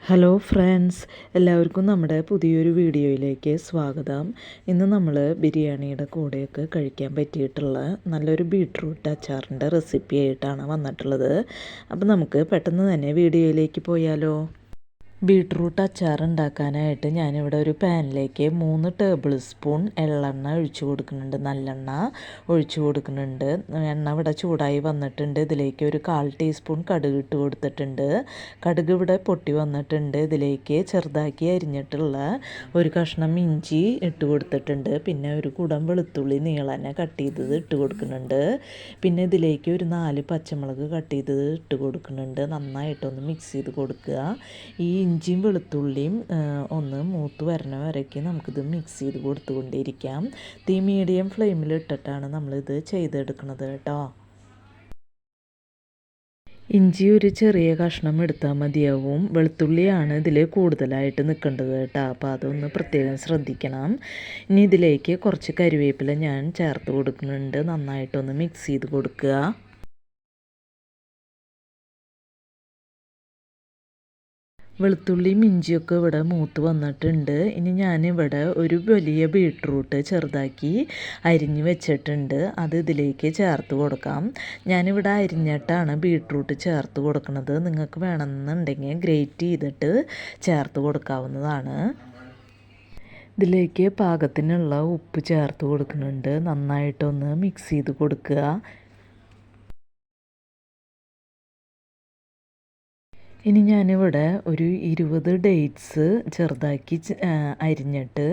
Hello friends, എല്ലാവർക്കും നമ്മുടെ പുതിയൊരു വീഡിയോയിലേക്ക് സ്വാഗതം. ഇന്ന് നമ്മൾ ബിരിയാണിയുടെ കൂടെയൊക്കെ കഴിക്കാൻ പറ്റിയിട്ടുള്ള നല്ലൊരു ബീട്രൂട്ട് അച്ചാറിൻ്റെ റെസിപ്പി ആയിട്ടാണ് വന്നിട്ടുള്ളത്. അപ്പോൾ നമുക്ക് പെട്ടെന്ന് തന്നെ വീഡിയോയിലേക്ക് പോയാലോ. ബീട്രൂട്ട് അച്ചാർ ഉണ്ടാക്കാനായിട്ട് ഞാനിവിടെ ഒരു പാനിലേക്ക് 3 ടേബിൾ സ്പൂൺ എള്ളെണ്ണ ഒഴിച്ചു കൊടുക്കുന്നുണ്ട്. നല്ലെണ്ണ ഒഴിച്ചു കൊടുക്കുന്നുണ്ട്. എണ്ണ ഇവിടെ ചൂടായി വന്നിട്ടുണ്ട്. ഇതിലേക്ക് ഒരു 1/4 ടീസ്പൂൺ കടുക് ഇട്ട് കൊടുത്തിട്ടുണ്ട്. കടുക് ഇവിടെ പൊട്ടി വന്നിട്ടുണ്ട്. ഇതിലേക്ക് ചെറുതാക്കി അരിഞ്ഞിട്ടുള്ള ഒരു കഷ്ണം ഇഞ്ചി ഇട്ട് കൊടുത്തിട്ടുണ്ട്. പിന്നെ ഒരു കുടം വെളുത്തുള്ളി നീളനെ കട്ട് ചെയ്തത് ഇട്ട് കൊടുക്കുന്നുണ്ട്. പിന്നെ ഇതിലേക്ക് ഒരു 4 പച്ചമുളക് കട്ട് ചെയ്തത് ഇട്ട് കൊടുക്കുന്നുണ്ട്. നന്നായിട്ടൊന്ന് മിക്സ് ചെയ്ത് കൊടുക്കുക. ഈ ഇഞ്ചിയും വെളുത്തുള്ളിയും ഒന്ന് മൂത്ത് വരണ വരയ്ക്ക് നമുക്കിത് മിക്സ് ചെയ്ത് കൊടുത്തുകൊണ്ടിരിക്കാം. തീ മീഡിയം ഫ്ലെയിമിൽ ഇട്ടിട്ടാണ് നമ്മളിത് ചെയ്തെടുക്കുന്നത് കേട്ടോ. ഇഞ്ചി ഒരു ചെറിയ കഷ്ണം എടുത്താൽ മതിയാവും. വെളുത്തുള്ളിയാണ് ഇതിൽ കൂടുതലായിട്ട് നിൽക്കേണ്ടത് കേട്ടോ. അപ്പോൾ അതൊന്ന് പ്രത്യേകം ശ്രദ്ധിക്കണം. ഇനി ഇതിലേക്ക് കുറച്ച് കരിവേപ്പില ഞാൻ ചേർത്ത് കൊടുക്കുന്നുണ്ട്. നന്നായിട്ടൊന്ന് മിക്സ് ചെയ്ത് കൊടുക്കുക. വെളുത്തുള്ളിയും ഇഞ്ചിയൊക്കെ ഇവിടെ മൂത്ത് വന്നിട്ടുണ്ട്. ഇനി ഞാനിവിടെ ഒരു വലിയ ബീട്രൂട്ട് ചെറുതാക്കി അരിഞ്ഞ് വെച്ചിട്ടുണ്ട്. അത് ഇതിലേക്ക് ചേർത്ത് കൊടുക്കാം. ഞാനിവിടെ അരിഞ്ഞിട്ടാണ് ബീട്രൂട്ട് ചേർത്ത് കൊടുക്കുന്നത്. നിങ്ങൾക്ക് വേണമെന്നുണ്ടെങ്കിൽ ഗ്രേറ്റ് ചെയ്തിട്ട് ചേർത്ത് കൊടുക്കാവുന്നതാണ്. ഇതിലേക്ക് പാകത്തിനുള്ള ഉപ്പ് ചേർത്ത് കൊടുക്കുന്നുണ്ട്. നന്നായിട്ടൊന്ന് മിക്സ് ചെയ്ത് കൊടുക്കുക. ഇനി ഞാനിവിടെ ഒരു 20 ഡേറ്റ്സ് ചെറുതാക്കി അരിഞ്ഞിട്ട്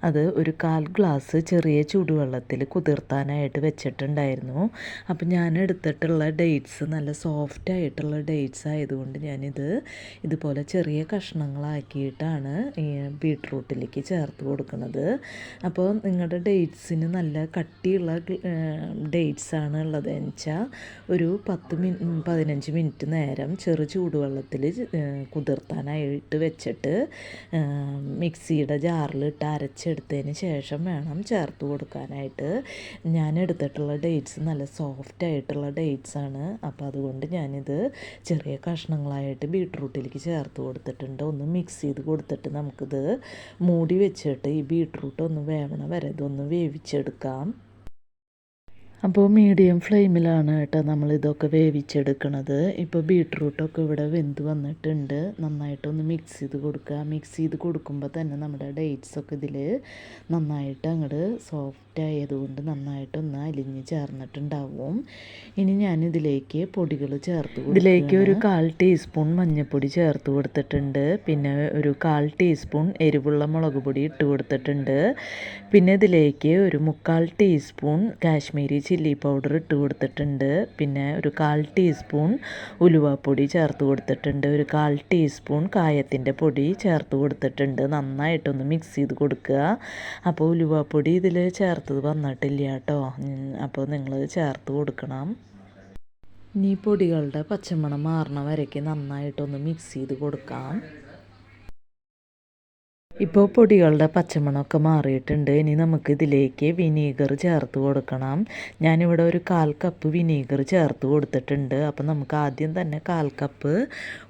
അത് ഒരു 1/4 ഗ്ലാസ് ചെറിയ ചൂടുവെള്ളത്തിൽ കുതിർത്താനായിട്ട് വെച്ചിട്ടുണ്ടായിരുന്നു. അപ്പം ഞാൻ എടുത്തിട്ടുള്ള ഡേറ്റ്സ് നല്ല സോഫ്റ്റ് ആയിട്ടുള്ള ഡേറ്റ്സ് ആയതുകൊണ്ട് ഞാനിത് ഇതുപോലെ ചെറിയ കഷ്ണങ്ങളാക്കിയിട്ടാണ് ഈ ബീട്രൂട്ടിലേക്ക് ചേർത്ത് കൊടുക്കുന്നത്. അപ്പോൾ നിങ്ങളുടെ ഡേറ്റ്സിന് നല്ല കട്ടിയുള്ള ഡേറ്റ്സ് ആണ് ഉള്ളതെന്ന് വെച്ചാൽ ഒരു 15 മിനിറ്റ് നേരം ചെറു ചൂടുവെള്ളത്തിൽ കുതിർത്താനായിട്ട് വെച്ചിട്ട് മിക്സിയുടെ ജാറിലിട്ട് അരച്ചെടുത്തതിന് ശേഷം വേണം ചേർത്ത് കൊടുക്കാനായിട്ട്. ഞാൻ എടുത്തിട്ടുള്ള ഡേറ്റ്സ് നല്ല സോഫ്റ്റ് ആയിട്ടുള്ള ഡേറ്റ്സ് ആണ്. അപ്പോൾ അതുകൊണ്ട് ഞാനിത് ചെറിയ കഷ്ണങ്ങളായിട്ട് ബീട്രൂട്ടിലേക്ക് ചേർത്ത് കൊടുത്തിട്ടുണ്ട്. ഒന്ന് മിക്സ് ചെയ്ത് കൊടുത്തിട്ട് നമുക്കിത് മൂടി വെച്ചിട്ട് ഈ ബീട്രൂട്ട് ഒന്ന് വേവണ വരെ ഇതൊന്ന് വേവിച്ചെടുക്കാം. അപ്പോൾ മീഡിയം ഫ്ലെയിമിലാണ് കേട്ടോ നമ്മളിതൊക്കെ വേവിച്ചെടുക്കണത്. ഇപ്പോൾ ബീട്രൂട്ടൊക്കെ ഇവിടെ വെന്ത് വന്നിട്ടുണ്ട്. നന്നായിട്ടൊന്ന് മിക്സ് ചെയ്ത് കൊടുക്കുക. മിക്സ് ചെയ്ത് കൊടുക്കുമ്പോൾ തന്നെ നമ്മുടെ ഡേറ്റ്സൊക്കെ ഇതിൽ നന്നായിട്ട് അങ്ങോട്ട് സോഫ്റ്റ് ആയതുകൊണ്ട് നന്നായിട്ടൊന്ന് അലിഞ്ഞ് ചേർന്നിട്ടുണ്ടാവും. ഇനി ഞാനിതിലേക്ക് പൊടികൾ ചേർത്ത് ഇതിലേക്ക് ഒരു 1/4 ടീസ്പൂൺ മഞ്ഞൾപ്പൊടി ചേർത്ത് കൊടുത്തിട്ടുണ്ട്. പിന്നെ ഒരു 1/4 ടീസ്പൂൺ എരിവുള്ള മുളക് പൊടി ഇട്ട് കൊടുത്തിട്ടുണ്ട്. പിന്നെ ഇതിലേക്ക് ഒരു 3/4 ടീസ്പൂൺ കാശ്മീരി ചില്ലി പൗഡർ ഇട്ട് കൊടുത്തിട്ടുണ്ട്. പിന്നെ ഒരു 1/4 ടീസ്പൂൺ ഉലുവാപ്പൊടി ചേർത്ത് കൊടുത്തിട്ടുണ്ട്. ഒരു 1/4 ടീസ്പൂൺ കായത്തിൻ്റെ പൊടി ചേർത്ത് കൊടുത്തിട്ടുണ്ട്. നന്നായിട്ടൊന്ന് മിക്സ് ചെയ്ത് കൊടുക്കുക. അപ്പോൾ ഉലുവാപ്പൊടി ഇതിൽ ചേർത്തത് വന്നിട്ടില്ല കേട്ടോ. അപ്പോൾ നിങ്ങൾ ചേർത്ത് കൊടുക്കണം. ഇനി പൊടികളുടെ പച്ചമണം മാറണ വരയ്ക്ക് നന്നായിട്ടൊന്ന് മിക്സ് ചെയ്ത് കൊടുക്കാം. ഇപ്പോൾ പൊടികളുടെ പച്ചമണമൊക്കെ മാറിയിട്ടുണ്ട്. ഇനി നമുക്ക് ഇതിലേക്ക് വിനീഗർ ചേർത്ത് കൊടുക്കണം. ഞാനിവിടെ ഒരു 1/4 കപ്പ് വിനീഗർ ചേർത്ത് കൊടുത്തിട്ടുണ്ട്. അപ്പോൾ നമുക്ക് ആദ്യം തന്നെ 1/4 കപ്പ്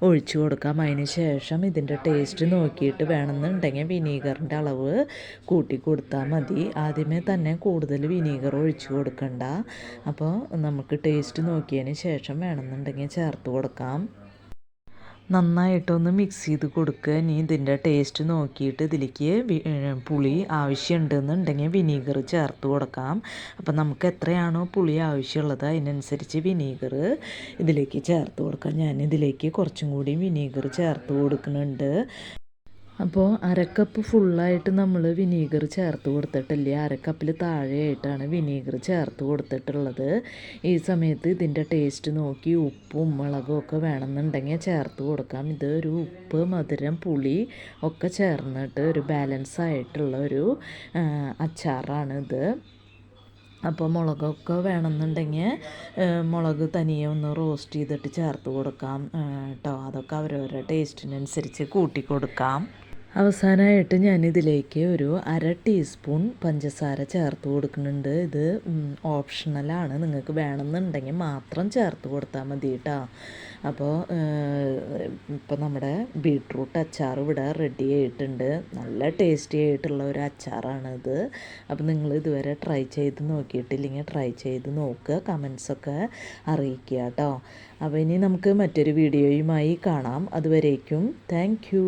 ഒഴിച്ചു കൊടുക്കാം. അതിന് ശേഷം ഇതിൻ്റെ ടേസ്റ്റ് നോക്കിയിട്ട് വേണമെന്നുണ്ടെങ്കിൽ വിനീഗറിൻ്റെ അളവ് കൂട്ടി കൊടുത്താൽ മതി. ആദ്യമേ തന്നെ കൂടുതൽ വിനീഗർ ഒഴിച്ചു കൊടുക്കണ്ട. അപ്പോൾ നമുക്ക് ടേസ്റ്റ് നോക്കിയതിന് ശേഷം വേണമെന്നുണ്ടെങ്കിൽ ചേർത്ത് കൊടുക്കാം. നന്നായിട്ടൊന്ന് മിക്സ് ചെയ്ത് കൊടുക്കുക. ഇനി ഇതിൻ്റെ ടേസ്റ്റ് നോക്കിയിട്ട് ഇതിലേക്ക് പുളി ആവശ്യമുണ്ടെന്നുണ്ടെങ്കിൽ വിനീഗർ ചേർത്ത് കൊടുക്കാം. അപ്പം നമുക്ക് എത്രയാണോ പുളി ആവശ്യമുള്ളത് അതിനനുസരിച്ച് വിനീഗർ ഇതിലേക്ക് ചേർത്ത് കൊടുക്കാം. ഞാൻ ഇതിലേക്ക് കുറച്ചും കൂടി വിനീഗർ ചേർത്ത് കൊടുക്കുന്നുണ്ട്. അപ്പോൾ 1/2 കപ്പ് ഫുള്ളായിട്ട് നമ്മൾ വിനീഗർ ചേർത്ത് കൊടുത്തിട്ടില്ല. 1/2 കപ്പിൽ താഴെയായിട്ടാണ് വിനീഗർ ചേർത്ത് കൊടുത്തിട്ടുള്ളത്. ഈ സമയത്ത് ഇതിൻ്റെ ടേസ്റ്റ് നോക്കി ഉപ്പും മുളകും ഒക്കെ വേണമെന്നുണ്ടെങ്കിൽ ചേർത്ത് കൊടുക്കാം. ഇത് ഒരു ഉപ്പ്, മധുരം, പുളി ഒക്കെ ചേർന്നിട്ട് ഒരു ബാലൻസ് ആയിട്ടുള്ള ഒരു അച്ചാറാണിത്. അപ്പോൾ മുളകൊക്കെ വേണമെന്നുണ്ടെങ്കിൽ മുളക് തനിയെ ഒന്ന് റോസ്റ്റ് ചെയ്തിട്ട് ചേർത്ത് കൊടുക്കാം കേട്ടോ. അതൊക്കെ അവരവരുടെ ടേസ്റ്റിനനുസരിച്ച് കൂട്ടി കൊടുക്കാം. അവസാനമായിട്ട് ഞാനിതിലേക്ക് ഒരു 1/2 ടീസ്പൂൺ പഞ്ചസാര ചേർത്ത് കൊടുക്കുന്നുണ്ട്. ഇത് ഓപ്ഷണലാണ്, നിങ്ങൾക്ക് വേണമെന്നുണ്ടെങ്കിൽ മാത്രം ചേർത്ത് കൊടുത്താൽ മതി കേട്ടോ. അപ്പോൾ ഇപ്പോൾ നമ്മുടെ ബീട്രൂട്ട് അച്ചാർ ഇവിടെ റെഡി ആയിട്ടുണ്ട്. നല്ല ടേസ്റ്റി ആയിട്ടുള്ള ഒരു അച്ചാറാണിത്. അപ്പോൾ നിങ്ങൾ ഇതുവരെ ട്രൈ ചെയ്ത് നോക്കിയിട്ടില്ലെങ്കിൽ ട്രൈ ചെയ്ത് നോക്കുക, കമൻസൊക്കെ അറിയിക്കുക കേട്ടോ. അപ്പോൾ ഇനി നമുക്ക് മറ്റൊരു വീഡിയോയുമായി കാണാം. അതുവരേക്കും താങ്ക് യു.